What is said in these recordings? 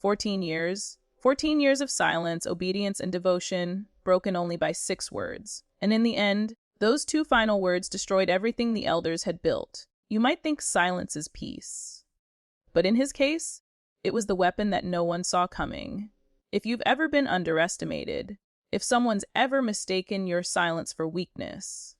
14 years. 14 years of silence, obedience, and devotion, broken only by 6 words. And in the end, those 2 final words destroyed everything the elders had built. You might think silence is peace. But in his case, it was the weapon that no one saw coming. If you've ever been underestimated, if someone's ever mistaken your silence for weakness,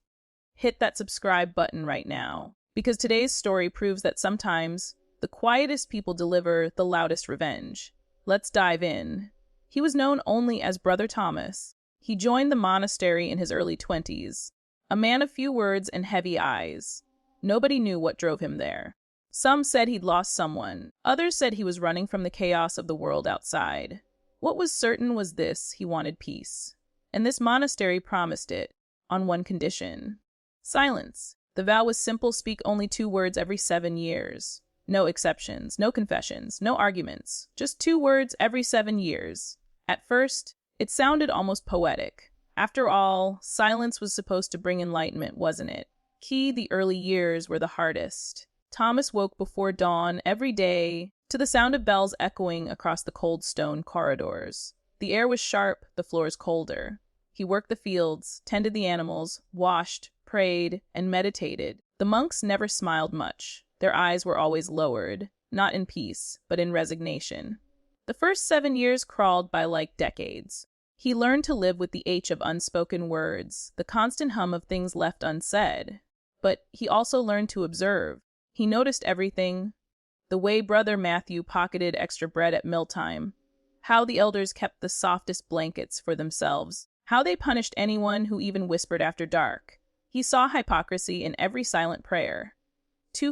hit that subscribe button right now, because today's story proves that sometimes the quietest people deliver the loudest revenge. Let's dive in. He was known only as Brother Thomas. He joined the monastery in his early 20s, a man of few words and heavy eyes. Nobody knew what drove him there. Some said he'd lost someone. Others said he was running from the chaos of the world outside. What was certain was this: he wanted peace. And this monastery promised it, on one condition: silence. The vow was simple: speak only 2 words every 7 years. No exceptions, no confessions, no arguments. Just 2 words every 7 years. At first, it sounded almost poetic. After all, silence was supposed to bring enlightenment, wasn't it? The early years were the hardest. Thomas woke before dawn every day to the sound of bells echoing across the cold stone corridors. The air was sharp, the floors colder. He worked the fields, tended the animals, washed, prayed, and meditated. The monks never smiled much. Their eyes were always lowered, not in peace, but in resignation. The first 7 years crawled by like decades. He learned to live with the ache of unspoken words, the constant hum of things left unsaid. But he also learned to observe. He noticed everything: the way Brother Matthew pocketed extra bread at mealtime, how the elders kept the softest blankets for themselves, how they punished anyone who even whispered after dark. He saw hypocrisy in every silent prayer.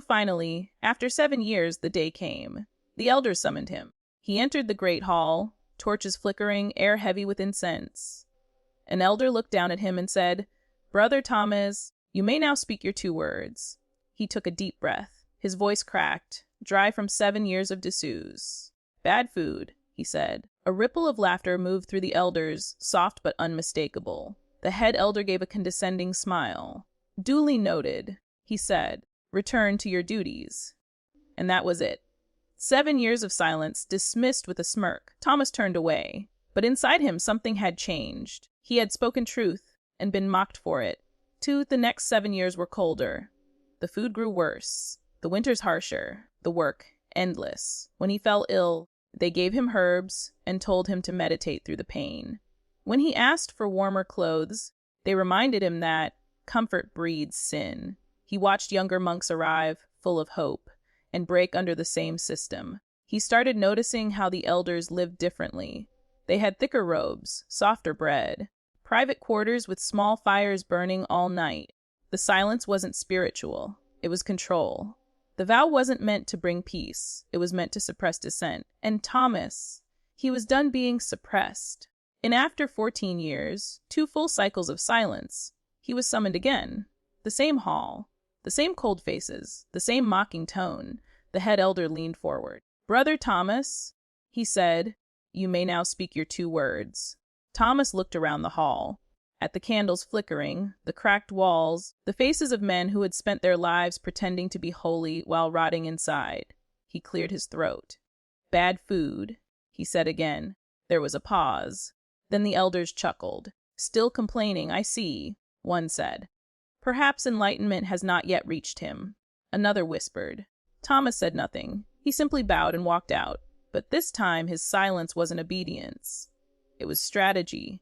Finally, after 7 years, the day came. The elders summoned him. He entered the great hall, torches flickering, air heavy with incense. An elder looked down at him and said, "Brother Thomas, you may now speak your 2 words." He took a deep breath. His voice cracked, dry from 7 years of disuse. "Bad food," he said. A ripple of laughter moved through the elders, soft but unmistakable. The head elder gave a condescending smile. "Duly noted," he said. "Return to your duties." And that was it. 7 years of silence, dismissed with a smirk. Thomas turned away. But inside him, something had changed. He had spoken truth and been mocked for it. The next 7 years were colder. The food grew worse. The winters harsher. The work endless. When he fell ill, they gave him herbs and told him to meditate through the pain. When he asked for warmer clothes, they reminded him that comfort breeds sin. He watched younger monks arrive, full of hope, and break under the same system. He started noticing how the elders lived differently. They had thicker robes, softer bread, private quarters with small fires burning all night. The silence wasn't spiritual, it was control. The vow wasn't meant to bring peace, it was meant to suppress dissent. And Thomas, he was done being suppressed. And after 14 years, 2 full cycles of silence, he was summoned again. The same hall. The same cold faces, the same mocking tone. The head elder leaned forward. "Brother Thomas," he said, "you may now speak your 2 words." Thomas looked around the hall, at the candles flickering, the cracked walls, the faces of men who had spent their lives pretending to be holy while rotting inside. He cleared his throat. "Bad food," he said again. There was a pause. Then the elders chuckled. "Still complaining, I see," one said. "Perhaps enlightenment has not yet reached him," another whispered. Thomas said nothing. He simply bowed and walked out. But this time his silence wasn't obedience. It was strategy.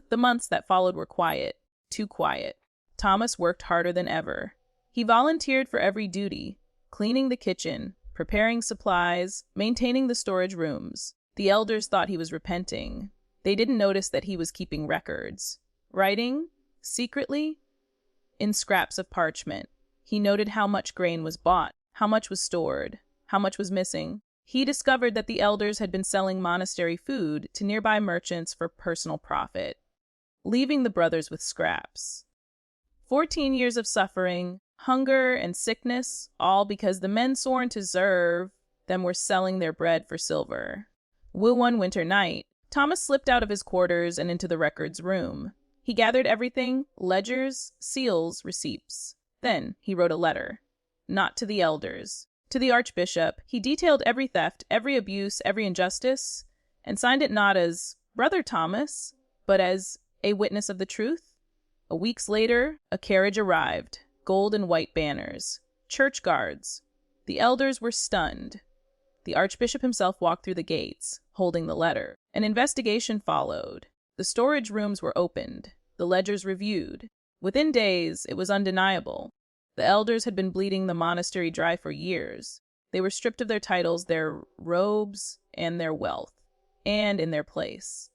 The months that followed were quiet. Too quiet. Thomas worked harder than ever. He volunteered for every duty: cleaning the kitchen, preparing supplies, maintaining the storage rooms. The elders thought he was repenting. They didn't notice that he was keeping records. Writing, secretly, in scraps of parchment. He noted how much grain was bought, how much was stored, how much was missing. He discovered that the elders had been selling monastery food to nearby merchants for personal profit, leaving the brothers with scraps. 14 years of suffering, hunger, and sickness, all because the men sworn to serve them were selling their bread for silver. One winter night, Thomas slipped out of his quarters and into the records room. He gathered everything: ledgers, seals, receipts. Then he wrote a letter. Not to the elders, To the archbishop, he detailed every theft, every abuse, every injustice, and signed it not as Brother Thomas, but as a witness of the truth. A weeks later, a carriage arrived, gold and white banners, church guards. The elders were stunned. The archbishop himself walked through the gates, holding the letter. An investigation followed. The storage rooms were opened, the ledgers reviewed. Within days, it was undeniable. The elders had been bleeding the monastery dry for years. They were stripped of their titles, their robes, and their wealth, and in their place.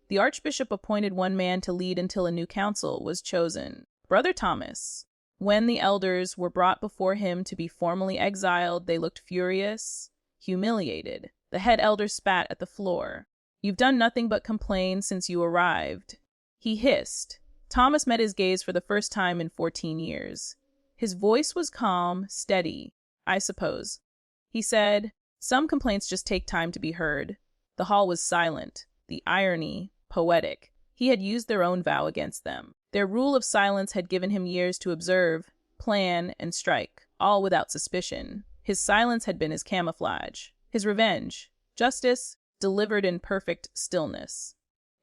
The archbishop appointed one man to lead until a new council was chosen, Brother Thomas. When the elders were brought before him to be formally exiled, they looked furious, humiliated. The head elder spat at the floor. "You've done nothing but complain since you arrived," he hissed. Thomas met his gaze for the first time in 14 years. His voice was calm, steady. "I suppose," he said. "Some complaints just take time to be heard." The hall was silent. The irony, poetic. He had used their own vow against them. Their rule of silence had given him years to observe, plan, and strike, all without suspicion. His silence had been his camouflage, his revenge, justice delivered in perfect stillness.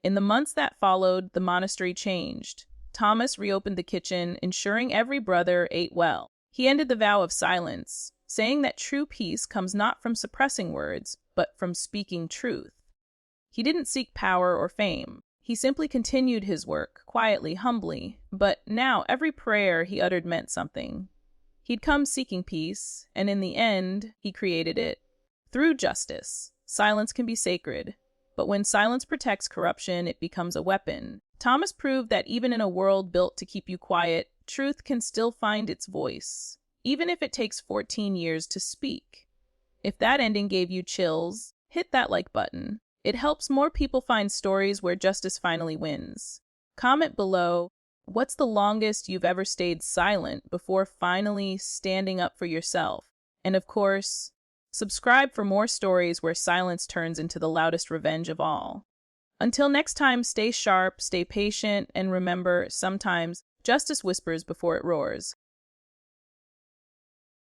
In the months that followed, the monastery changed. Thomas reopened the kitchen, ensuring every brother ate well. He ended the vow of silence, saying that true peace comes not from suppressing words, but from speaking truth. He didn't seek power or fame. He simply continued his work, quietly, humbly, but now every prayer he uttered meant something. He'd come seeking peace, and in the end, he created it. Through justice, silence can be sacred, but when silence protects corruption, it becomes a weapon. Thomas proved that even in a world built to keep you quiet, truth can still find its voice, even if it takes 14 years to speak. If that ending gave you chills, hit that like button. It helps more people find stories where justice finally wins. Comment below, what's the longest you've ever stayed silent before finally standing up for yourself? And of course, subscribe for more stories where silence turns into the loudest revenge of all. Until next time, stay sharp, stay patient, and remember, sometimes justice whispers before it roars.